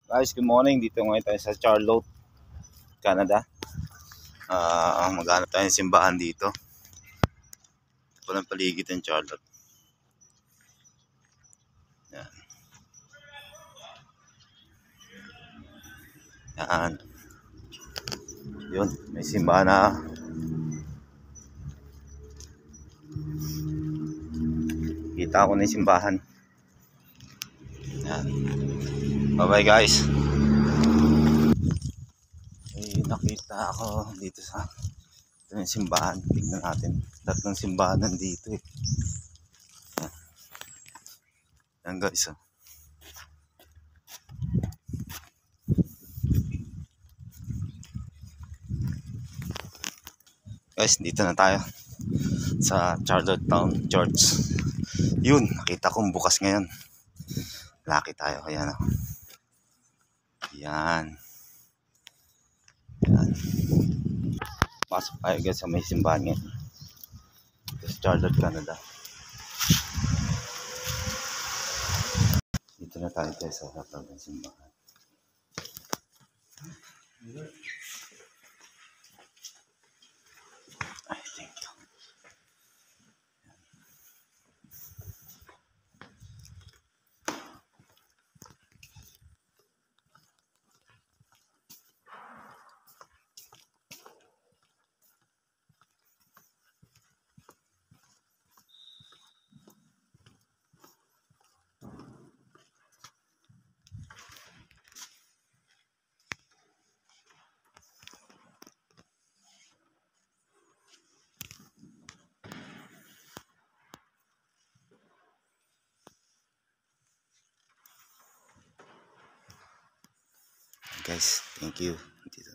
Guys, good morning. Dito ngayon tayo sa Charlotte, Canada. Maghanap tayo ng simbahan dito. Ito lang paligid ng Charlotte. Yan. Yan. Yun, may simbahan na. Kita ko na yung simbahan. Yan. Bye-bye guys. May nakita ako dito sa ito yung simbahan. Tignan natin. Tatlong simbahan nandito eh. Yan. Yan guys. Guys, dito na tayo sa Charlottetown Church. Yun, nakita kong bukas ngayon. Lucky tayo. Ayan o. Yan. Yan. Pasok tayo guys sa may simbahan ngayon. Ito sa Charlotte, Canada. Dito na tayo guys sa harap ng simbahan. I think. Guys, thank you. Dito